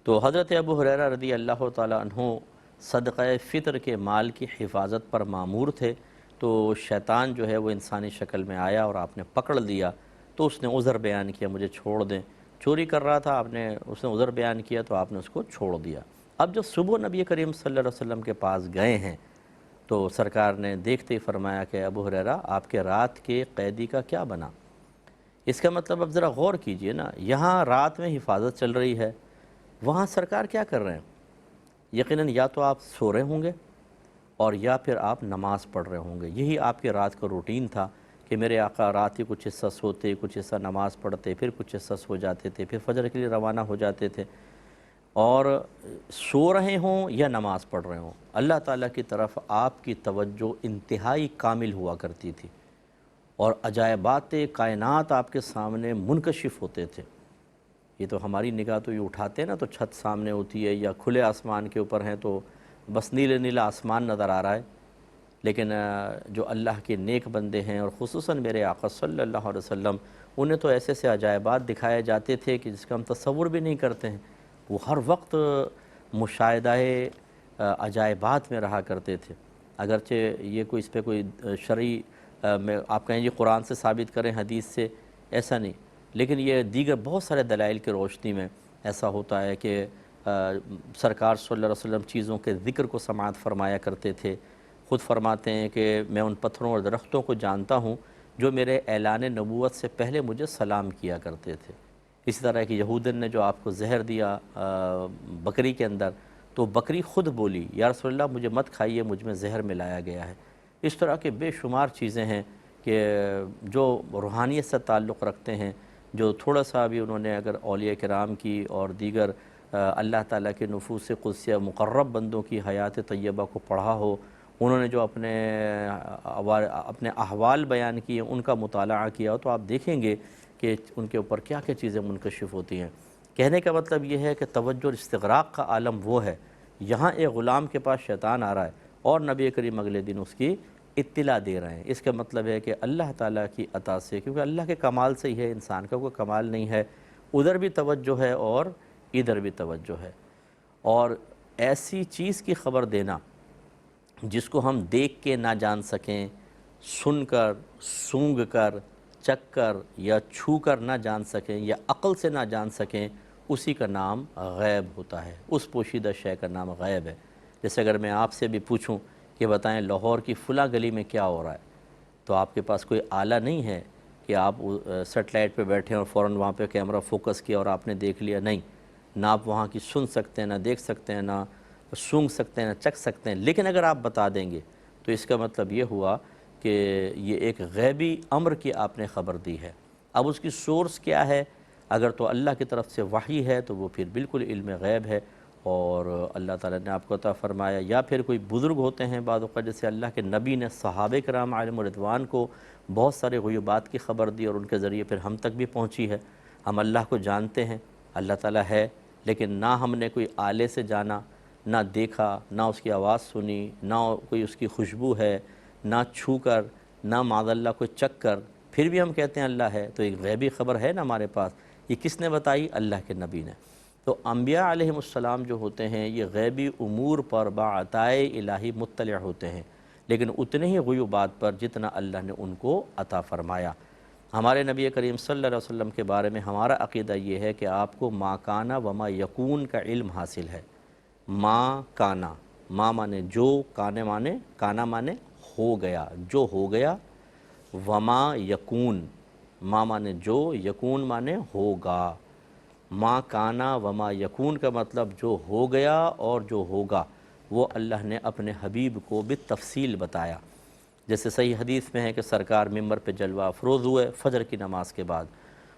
تو حضرت ابو ہریرہ رضی اللہ تعالیٰ عنہ صدقہ فطر کے مال کی حفاظت پر مامور تھے، تو شیطان جو ہے وہ انسانی شکل میں آیا اور آپ نے پکڑ لیا، تو اس نے عذر بیان کیا مجھے چھوڑ دیں، چوری کر رہا تھا، اس نے عذر بیان کیا تو آپ نے اس کو چھوڑ دیا۔ اب جو صبح نبی کریم صلی اللہ علیہ وسلم کے پاس گئے ہیں تو سرکار نے دیکھتے ہی فرمایا کہ ابو ہریرہ آپ کے رات کے قیدی کا کیا بنا؟ اس کا مطلب اب ذرا غور کیجئے نا، یہاں رات میں حفاظت چل رہی ہے، وہاں سرکار کیا کر رہے ہیں؟ یقیناً یا تو آپ سو رہے ہوں گے اور یا پھر آپ نماز پڑھ رہے ہوں گے۔ یہی آپ کے رات کا روٹین تھا کہ میرے آقا رات ہی کچھ حصہ سوتے، کچھ حصہ نماز پڑھتے، پھر کچھ حصہ سو جاتے تھے، پھر فجر کے لیے روانہ ہو جاتے تھے، اور سو رہے ہوں یا نماز پڑھ رہے ہوں اللہ تعالیٰ کی طرف آپ کی توجہ انتہائی کامل ہوا کرتی تھی، اور عجائبات کائنات آپ کے سامنے منکشف ہوتے تھے۔ یہ تو ہماری نگاہ تو یہ اٹھاتے ہیں نا تو چھت سامنے ہوتی ہے یا کھلے آسمان کے اوپر ہیں تو بس نیلے نیلا آسمان نظر آ رہا ہے، لیکن جو اللہ کے نیک بندے ہیں اور خصوصاً میرے آقا صلی اللہ علیہ وسلم، انہیں تو ایسے سے عجائبات دکھائے جاتے تھے کہ جس کا ہم تصور بھی نہیں کرتے ہیں۔ وہ ہر وقت مشاہدہ عجائبات میں رہا کرتے تھے، اگرچہ یہ کوئی اس پہ کوئی شرعی میں آپ کہیں جی قرآن سے ثابت کریں، حدیث سے، ایسا نہیں، لیکن یہ دیگر بہت سارے دلائل کی روشنی میں ایسا ہوتا ہے کہ سرکار صلی اللہ علیہ وسلم چیزوں کے ذکر کو سماعت فرمایا کرتے تھے۔ خود فرماتے ہیں کہ میں ان پتھروں اور درختوں کو جانتا ہوں جو میرے اعلان نبوت سے پہلے مجھے سلام کیا کرتے تھے۔ اسی طرح کہ یہودن نے جو آپ کو زہر دیا بکری کے اندر، تو بکری خود بولی یا رسول اللہ مجھے مت کھائیے، مجھ میں زہر ملایا گیا ہے۔ اس طرح کے بے شمار چیزیں ہیں کہ جو روحانیت سے تعلق رکھتے ہیں، جو تھوڑا سا بھی انہوں نے اگر اولیاء کرام کی اور دیگر اللہ تعالیٰ کے نفوس قدسیہ مقرب بندوں کی حیات طیبہ کو پڑھا ہو، انہوں نے جو اپنے احوال بیان کیے، ان کا مطالعہ کیا ہو، تو آپ دیکھیں گے کہ ان کے اوپر کیا کیا چیزیں منکشف ہوتی ہیں۔ کہنے کا مطلب یہ ہے کہ توجہ اور استغراق کا عالم وہ ہے، یہاں ایک غلام کے پاس شیطان آ رہا ہے اور نبی کریم اگلے دن اس کی اطلاع دے رہے ہیں۔ اس کا مطلب ہے کہ اللہ تعالیٰ کی عطا سے، کیونکہ اللہ کے کمال سے ہی ہے، انسان کا کوئی کمال نہیں ہے، ادھر بھی توجہ ہے اور ادھر بھی توجہ ہے، اور ایسی چیز کی خبر دینا جس کو ہم دیکھ کے نہ جان سکیں، سن کر، سونگھ کر، چکھ کر یا چھو کر نہ جان سکیں یا عقل سے نہ جان سکیں، اسی کا نام غیب ہوتا ہے، اس پوشیدہ شے کا نام غیب ہے۔ جیسے اگر میں آپ سے بھی پوچھوں کہ بتائیں لاہور کی فلاں گلی میں کیا ہو رہا ہے، تو آپ کے پاس کوئی آلہ نہیں ہے کہ آپ سیٹلائٹ پہ بیٹھیں اور فوراً وہاں پہ کیمرہ فوکس کیا اور آپ نے دیکھ لیا، نہیں، نہ آپ وہاں کی سن سکتے ہیں، نہ دیکھ سکتے ہیں، نہ سونگھ سکتے ہیں، نہ چکھ سکتے ہیں، لیکن اگر آپ بتا دیں گے تو اس کا مطلب یہ ہوا کہ یہ ایک غیبی امر کی آپ نے خبر دی ہے۔ اب اس کی سورس کیا ہے؟ اگر تو اللہ کی طرف سے وحی ہے تو وہ پھر بالکل علم غیب ہے، اور اللہ تعالیٰ نے آپ کو عطا فرمایا، یا پھر کوئی بزرگ ہوتے ہیں بعض اوقات، جیسے اللہ کے نبی نے صحابہ کرام علیہم رضوان کو بہت سارے غیوبات کی خبر دی اور ان کے ذریعے پھر ہم تک بھی پہنچی ہے۔ ہم اللہ کو جانتے ہیں، اللہ تعالیٰ ہے، لیکن نہ ہم نے کوئی آلے سے جانا، نہ دیکھا، نہ اس کی آواز سنی، نہ کوئی اس کی خوشبو ہے، نہ چھو کر، نہ معاذ اللہ کوئی چکھ کر، پھر بھی ہم کہتے ہیں اللہ ہے، تو ایک غیبی خبر ہے نا ہمارے پاس۔ یہ کس نے بتائی؟ اللہ کے نبی نے۔ تو انبیاء علیہ السلام جو ہوتے ہیں یہ غیبی امور پر بعطائے الہی مطلع ہوتے ہیں، لیکن اتنے ہی غیوبات پر جتنا اللہ نے ان کو عطا فرمایا۔ ہمارے نبی کریم صلی اللہ علیہ وسلم کے بارے میں ہمارا عقیدہ یہ ہے کہ آپ کو ما کانا وما یکون کا علم حاصل ہے۔ ما کانا، ما مانے جو، کانا مانے ہو گیا، جو ہو گیا، وما یکون، ما مانے جو، یکون مانے ہوگا۔ ما کانا وما یکون کا مطلب جو ہو گیا اور جو ہوگا وہ اللہ نے اپنے حبیب کو بالتفصیل بتایا۔ جیسے صحیح حدیث میں ہے کہ سرکار ممبر پہ جلوہ افروز ہوئے فجر کی نماز کے بعد،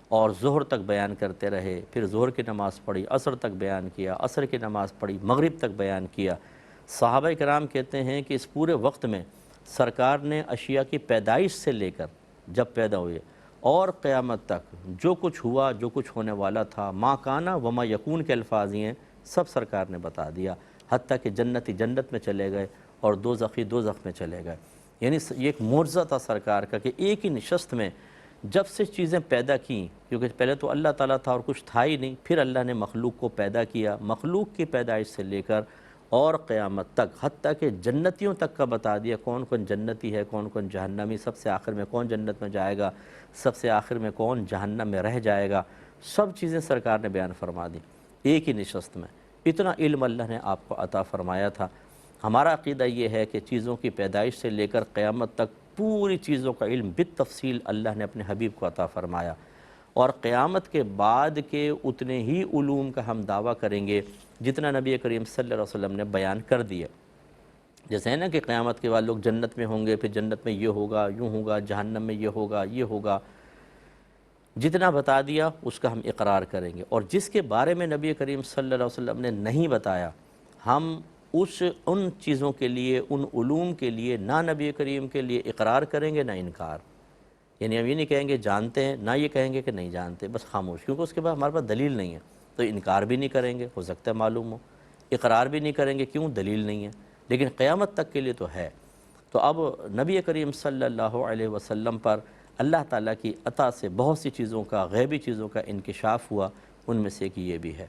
اور ظہر تک بیان کرتے رہے، پھر ظہر کی نماز پڑھی، عصر تک بیان کیا، عصر کی نماز پڑھی، مغرب تک بیان کیا۔ صحابہ کرام کہتے ہیں کہ اس پورے وقت میں سرکار نے اشیاء کی پیدائش سے لے کر جب پیدا ہوئے اور قیامت تک جو کچھ ہوا، جو کچھ ہونے والا تھا، ما کانا وما یکون کے الفاظ ہیں، سب سرکار نے بتا دیا، حتیٰ کہ جنتی جنت میں چلے گئے اور دوزخی دوزخ میں چلے گئے۔ یعنی یہ ایک معجزہ تھا سرکار کا کہ ایک ہی نشست میں جب سے چیزیں پیدا کیں، کیونکہ پہلے تو اللہ تعالیٰ تھا اور کچھ تھا ہی نہیں، پھر اللہ نے مخلوق کو پیدا کیا، مخلوق کی پیدائش سے لے کر اور قیامت تک، حتیٰ کہ جنتیوں تک کا بتا دیا کون کون جنتی ہے، کون کون جہنمی، سب سے آخر میں کون جنت میں جائے گا، سب سے آخر میں کون جہنم میں رہ جائے گا، سب چیزیں سرکار نے بیان فرما دی ایک ہی نشست میں۔ اتنا علم اللہ نے آپ کو عطا فرمایا تھا۔ ہمارا عقیدہ یہ ہے کہ چیزوں کی پیدائش سے لے کر قیامت تک پوری چیزوں کا علم بالتفصیل اللہ نے اپنے حبیب کو عطا فرمایا، اور قیامت کے بعد کے اتنے ہی علوم کا ہم دعویٰ کریں گے جتنا نبی کریم صلی اللہ علیہ وسلم نے بیان کر دیا۔ جیسے ہے نا کہ قیامت کے بعد لوگ جنت میں ہوں گے، پھر جنت میں یہ ہوگا، یوں ہوگا، جہنم میں یہ ہوگا، یہ ہوگا، جتنا بتا دیا اس کا ہم اقرار کریں گے، اور جس کے بارے میں نبی کریم صلی اللہ علیہ وسلم نے نہیں بتایا، ہم ان چیزوں کے لیے، ان علوم کے لیے نہ نبی کریم کے لیے اقرار کریں گے نہ انکار۔ یعنی ہم یہ نہیں کہیں گے جانتے ہیں، نہ یہ کہیں گے کہ نہیں جانتے، بس خاموش، کیونکہ اس کے بعد ہمارے پاس دلیل نہیں ہے، تو انکار بھی نہیں کریں گے، ہو سکتا ہے معلوم ہو، اقرار بھی نہیں کریں گے، کیوں؟ دلیل نہیں ہے، لیکن قیامت تک کے لیے تو ہے۔ تو اب نبی کریم صلی اللہ علیہ وسلم پر اللہ تعالیٰ کی عطا سے بہت سی چیزوں کا، غیبی چیزوں کا انکشاف ہوا، ان میں سے ایک یہ بھی ہے۔